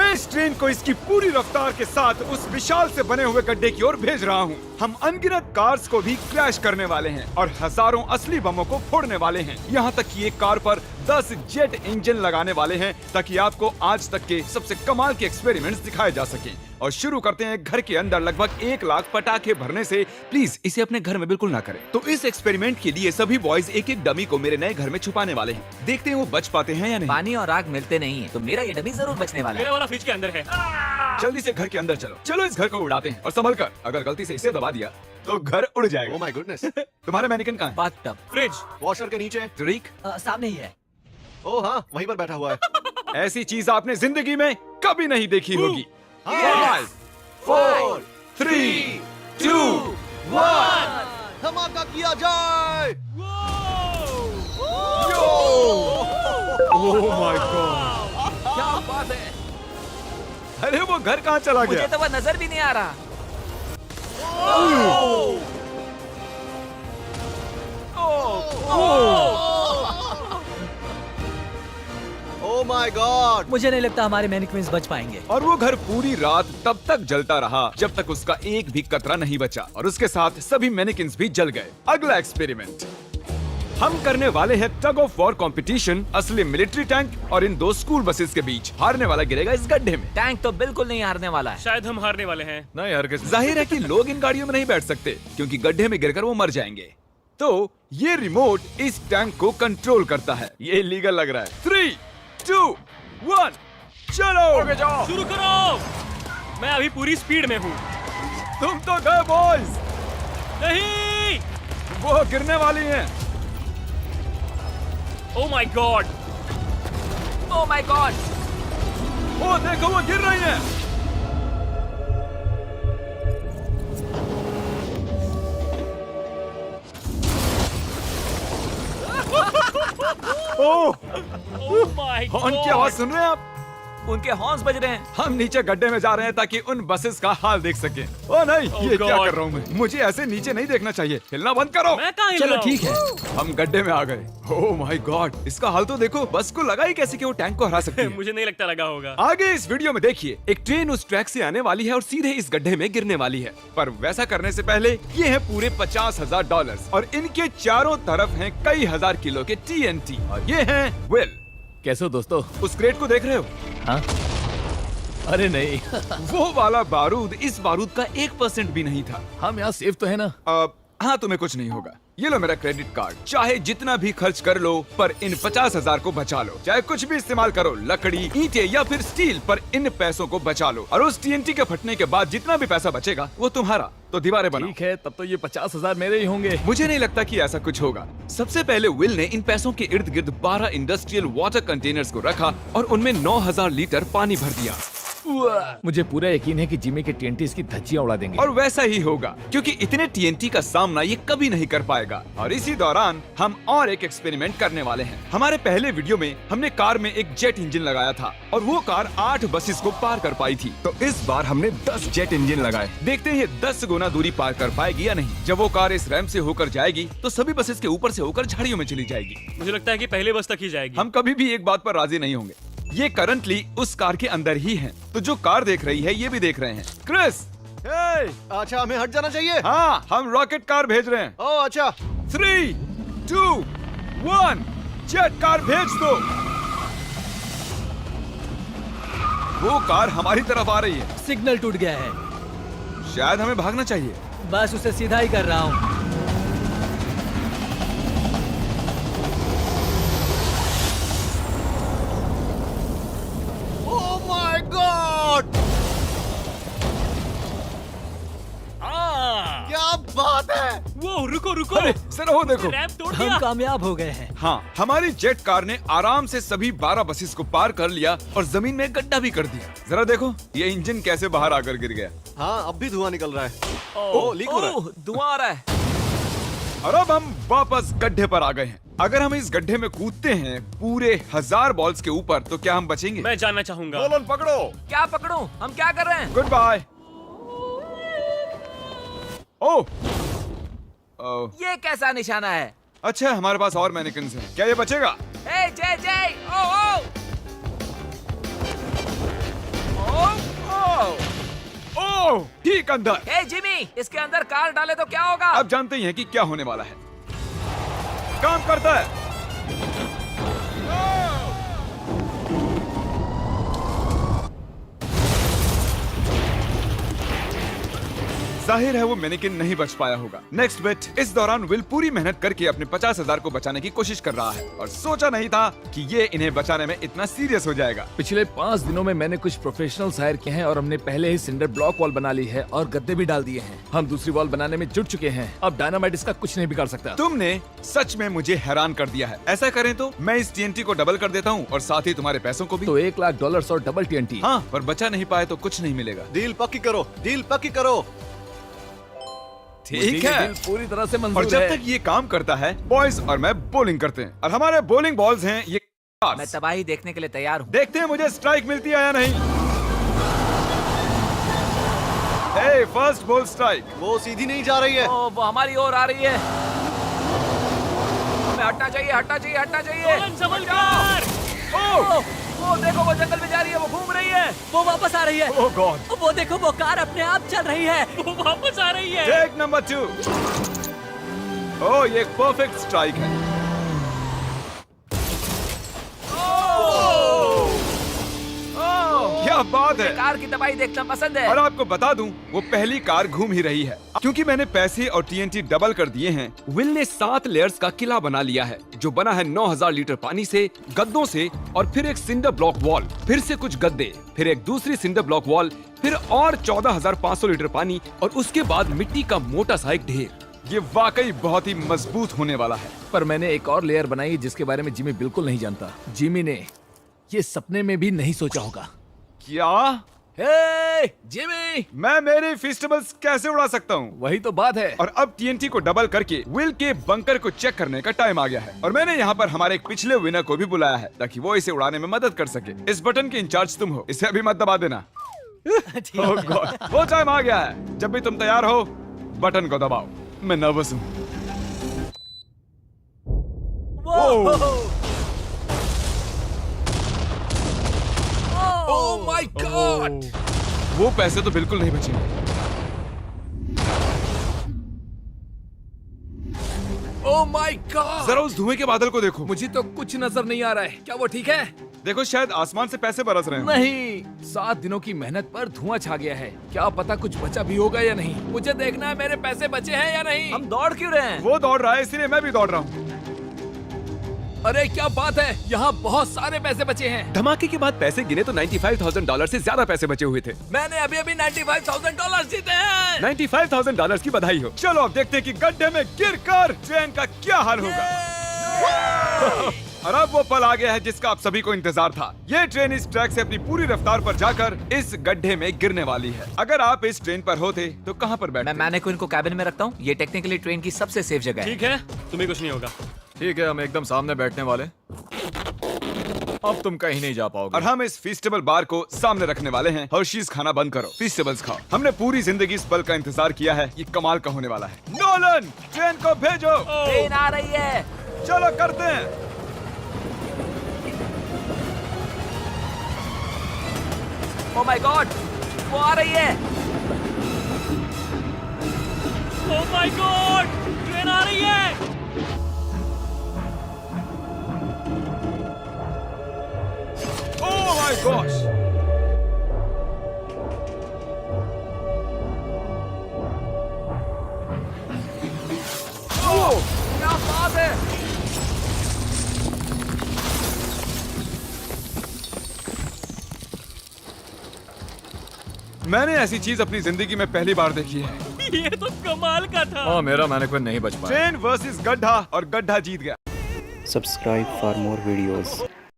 मैं इस ट्रेन को इसकी पूरी रफ्तार के साथ उस विशाल से बने हुए गड्ढे की ओर भेज रहा हूँ। हम अनगिनत कार्स को भी क्रैश करने वाले हैं और हजारों असली बमों को फोड़ने वाले हैं। यहाँ तक कि एक कार पर 10 जेट इंजन लगाने वाले हैं ताकि आपको आज तक के सबसे कमाल के एक्सपेरिमेंट्स दिखाए जा सकें। और शुरू करते हैं घर के अंदर लगभग 1 लाख पटाखे भरने से। प्लीज इसे अपने घर में बिल्कुल ना करें। तो इस एक्सपेरिमेंट के लिए सभी बॉयज एक एक डमी को मेरे नए घर में छुपाने वाले हैं। देखते हैं वो बच पाते हैं या नहीं। पानी और आग मिलते नहीं है तो मेरा ये डमी जरूर बचने वाला है। मेरा वाला फ्रिज के अंदर है। जल्दी से घर के अंदर चलो। चलो इस घर को उड़ाते हैं और संभल कर। अगर गलती से इसे दबा दिया तो घर उड़ जाएगा। Oh my goodness. तुम्हारा मैनिकन कहाँ है? बाथटब फ्रिज वॉशर के नीचे। ट्रिक सामने ही है। ओह हाँ, वहीं पर बैठा हुआ है। ऐसी चीज आपने जिंदगी में कभी नहीं देखी होगी। Yes! 5 4 3 2 1 धमाका किया जाए। ओह माय गॉड, क्या बात है। अरे वो घर कहाँ चला मुझे गया? तो वह नजर भी नहीं आ रहा। Oh my God. मुझे नहीं लगता हमारे मैनिक्विन्स बच पाएंगे। और वो घर पूरी रात तब तक जलता रहा जब तक उसका एक भी कतरा नहीं बचा और उसके साथ सभी मैनिकिन्स भी जल गए। अगला एक्सपेरिमेंट हम करने वाले हैं टग ऑफ वॉर कंपटीशन असली मिलिट्री टैंक और इन 2 स्कूल बसेस के बीच। हारने वाला गिरेगा इस गड्ढे में। टैंक तो बिल्कुल नहीं हारने वाला है। शायद हम हारने वाले हैं। नहीं हरगिज़। जाहिर है कि लोग इन गाड़ियों में नहीं बैठ सकते क्योंकि गड्ढे में गिरकर वो मर जाएंगे। तो ये रिमोट इस टैंक को कंट्रोल करता है। ये इलीगल लग रहा है। 3 2 1 चलो जाओ। शुरू करो। मैं अभी पूरी स्पीड में हूँ। तुम तो गए बॉयज। नहीं। वो गिरने वाली हैं। Oh my God. Oh my God. वो देखो वो गिर रही हैं। ओह, ओह माय गॉड। हॉर्न की आवाज सुन रहे हैं आप? उनके हॉर्न्स बज रहे हैं। हम नीचे गड्ढे में जा रहे हैं ताकि उन बसेस का हाल देख सकें। ओ नहीं, Oh ये क्या God. कर रहा हूँ मैं? मुझे ऐसे नीचे नहीं देखना चाहिए। हिलना बंद करो। मैं कहाँ हिल चलो रहा हूँ? ठीक है। हम गड्ढे में आ गए। ओह माय गॉड, इसका हाल तो देखो। बस को लगा ही कैसे कि वो टैंक को हरा सकती है। मुझे नहीं लगता लगा होगा। आगे इस वीडियो में देखिए, एक ट्रेन उस ट्रैक से आने वाली है और सीधे इस गड्ढे में गिरने वाली है। पर वैसा करने से पहले ये है पूरे $50,000 और इनके चारों तरफ हैं कई हजार किलो के TNT और ये हैं विल। कैसे हो दोस्तों? उस क्रेट को देख रहे हो? हाँ? अरे नहीं। वो वाला बारूद इस बारूद का 1% भी नहीं था। हम यहाँ सेफ तो है ना? हाँ, तुम्हें कुछ नहीं होगा। ये लो मेरा क्रेडिट कार्ड। चाहे जितना भी खर्च कर लो पर इन 50,000 को बचा लो। चाहे कुछ भी इस्तेमाल करो, लकड़ी, ईंटें या फिर स्टील, पर इन पैसों को बचा लो। और उस TNT के फटने के बाद जितना भी पैसा बचेगा वो तुम्हारा। तो दीवारें बनाओ। ठीक है, तब तो ये 50,000 मेरे ही होंगे। मुझे नहीं लगता कि ऐसा कुछ होगा। सबसे पहले विल ने इन पैसों के इर्द गिर्द 12 इंडस्ट्रियल वाटर कंटेनर्स को रखा और उनमें 9,000 लीटर पानी भर दिया। मुझे पूरा यकीन है कि जिमी के TNT इसकी धज्जियां उड़ा देंगे। और वैसा ही होगा क्योंकि इतने TNT का सामना ये कभी नहीं कर पाएगा। और इसी दौरान हम और एक एक्सपेरिमेंट करने वाले हैं। हमारे पहले वीडियो में हमने कार में एक जेट इंजन लगाया था और वो कार 8 बसेस को पार कर पाई थी। तो इस बार हमने 10 जेट इंजन लगाए। देखते हैं ये 10 गुना दूरी पार कर पाएगी या नहीं। जब वो कार इस रैंप से होकर जाएगी तो सभी बसेस के ऊपर से होकर झाड़ियों में चली जाएगी। मुझे लगता है कि पहले बस तक ही जाएगी। हम कभी भी एक बात पर राजी नहीं होंगे। ये करंटली उस कार के अंदर ही हैं। तो जो कार देख रही है ये भी देख रहे हैं। क्रिस, अच्छा, हमें हट जाना चाहिए। हाँ, हम रॉकेट कार भेज रहे हैं। ओह अच्छा। 3 2 1 जेट कार भेज दो। वो कार हमारी तरफ आ रही है। सिग्नल टूट गया है। शायद हमें भागना चाहिए। बस उसे सीधा ही कर रहा हूँ। ओह माय गॉड, क्या बात है। वो रुको रुको। अरे सर, वो देखो। रैंप तोड़ हम दिया। कामयाब हो गए हैं। हाँ, हमारी जेट कार ने आराम से सभी 12 बसेस को पार कर लिया और जमीन में गड्ढा भी कर दिया। जरा देखो ये इंजन कैसे बाहर आकर गिर गया। हाँ, अब भी धुआं निकल रहा है। ओह, लीक हो रहा है। ओह, धुआं आ रहा है। और अब हम वापस गड्ढे पर आ गए हैं। अगर हम इस गड्ढे में कूदते हैं पूरे 1000 बॉल्स के ऊपर तो क्या हम बचेंगे? मैं जानना चाहूंगा। नोलन पकड़ो। क्या पकड़ूं? हम क्या कर रहे हैं? Good bye. ओह, ये कैसा निशाना है? अच्छा, हमारे पास और मैनिकन्स हैं। क्या ये बचेगा? ए जय जय, ओ ओ। ओह, ठीक अंदर। हे जिमी, इसके अंदर कार डाले तो क्या होगा? अब जानते ही हैं कि क्या होने वाला है। काम करता है। जाहिर है वो मैनेकिन नहीं बच पाया होगा। नेक्स्ट बेट, इस दौरान विल पूरी मेहनत करके अपने 50,000 को बचाने की कोशिश कर रहा है और सोचा नहीं था कि ये इन्हें बचाने में इतना सीरियस हो जाएगा। पिछले 5 दिनों में मैंने कुछ प्रोफेशनल्स हायर किए हैं और हमने पहले ही सिंडर ब्लॉक वॉल बना ली है और गद्दे भी डाल दिए हैं। हम दूसरी वॉल बनाने में जुट चुके हैं। अब डायनामाइट इसका कुछ नहीं बिगाड़ सकता। तुमने सच में मुझे हैरान कर दिया है। ऐसा करें तो मैं इस TNT को डबल कर देता हूँ और साथ ही तुम्हारे पैसों को भी। तो $1,00,000 और डबल TNT। हाँ, पर बचा नहीं पाए तो कुछ नहीं मिलेगा। डील पक्की करो, डील पक्की करो। ठीक मुझे ये है। डील पूरी तरह से और मंजूर जब है। तक ये काम करता है, बॉयज और मैं बॉलिंग करते हैं और हमारे बॉलिंग बॉल्स हैं ये मैं कार्स। तबाही देखने के लिए तैयार हूँ। देखते हैं मुझे स्ट्राइक मिलती है या नहीं। हे, फर्स्ट बॉल स्ट्राइक। वो सीधी नहीं जा रही है। ओ, वो हमारी ओर आ रही है। हमें हटना चाहिए, हटना चाहिए, हटना चाहिए। नोलन, संभल कर। ओ, वो देखो, वो जंगल में जा रही है, वो घूम रही है। वो वापस आ रही है। ओह गॉड। वो देखो, वो कार अपने आप चल रही है। वो वापस आ रही है। Take number 2। ओह, ये एक परफेक्ट स्ट्राइक है। क्या बात है। कार की तबाही देखना पसंद है। और आपको बता दूं, वो पहली कार घूम ही रही है। क्योंकि मैंने पैसे और TNT डबल कर दिए हैं, विल ने 7 लेयर्स का किला बना लिया है जो बना है 9,000 लीटर पानी से, गद्दों से और फिर एक सिंडर ब्लॉक वॉल, फिर से कुछ गद्दे, फिर एक दूसरी सिंडर ब्लॉक वॉल, फिर और 14,500 लीटर पानी और उसके बाद मिट्टी का मोटा सा एक ढेर। ये वाकई बहुत ही मजबूत होने वाला है। पर मैंने एक और लेयर बनाई जिसके बारे में जिमी बिल्कुल नहीं जानता। जिमी ने ये सपने में भी नहीं सोचा होगा। क्या? हे जिमी, मैं मेरे फेस्टिवल्स कैसे उड़ा सकता हूँ? वही तो बात है। और अब TNT को डबल करके विल के बंकर को चेक करने का टाइम आ गया है और मैंने यहाँ पर हमारे एक पिछले विनर को भी बुलाया है ताकि वो इसे उड़ाने में मदद कर सके। इस बटन के इंचार्ज तुम हो, इसे अभी मत दबा देना। Oh God, वो टाइम आ गया है। जब भी तुम तैयार हो, बटन को दबाओ। मैं नर्वस हूँ। Oh my God! वो पैसे तो बिल्कुल नहीं बचेंगे। Oh my God! जरा उस धुएं के बादल को देखो। मुझे तो कुछ नजर नहीं आ रहा है। क्या वो ठीक है? देखो, शायद आसमान से पैसे बरस रहे हैं। नहीं, 7 दिनों की मेहनत पर धुआं छा गया है। क्या पता कुछ बचा भी होगा या नहीं। मुझे देखना है मेरे पैसे बचे हैं या नहीं। हम दौड़ क्यों रहे हैं? वो दौड़ रहा है, इसलिए मैं भी दौड़ रहा हूँ। अरे क्या बात है, यहाँ बहुत सारे पैसे बचे हैं। धमाके के बाद पैसे गिने तो $95,000 से ज्यादा पैसे बचे हुए थे। मैंने अभी अभी $95,000 जीते हैं। $95,000 की बधाई हो। चलो अब देखते हैं कि गड्ढे में गिरकर ट्रेन का क्या हाल होगा। और अब वो पल आ गया है जिसका आप सभी को इंतजार था। ये ट्रेन इस ट्रैक से अपनी पूरी रफ्तार पर जाकर इस गड्ढे में गिरने वाली है। अगर आप इस ट्रेन पर होते तो कहाँ पर बैठते? मैं मैनेक्विन को कैबिन में रखता हूँ। ये टेक्निकली ट्रेन की सबसे सेफ जगह है। ठीक है, तुम्हें कुछ नहीं होगा। ठीक है, हम एकदम सामने बैठने वाले। अब तुम कहीं नहीं जा पाओगे। और हम इस फेस्टिवल बार को सामने रखने वाले हैं। हर्शीज खाना बंद करो, फेस्टिवल्स खाओ। हमने पूरी जिंदगी इस पल का इंतजार किया है। ये कमाल का होने वाला है। नोलन, ट्रेन को भेजो। ट्रेन आ रही है। चलो करते हैं। ओह माय गॉड, वो आ रही है। ओह माय गॉड, ट्रेन आ रही है। Oh my gosh! ओह, क्या बात है। मैंने ऐसी चीज अपनी जिंदगी में पहली बार देखी है। ये तो कमाल का था। हाँ, मेरा मैनेक्विन नहीं बच पाया। ट्रेन वर्सेस गड्ढा और गड्ढा जीत गया। Subscribe for more videos.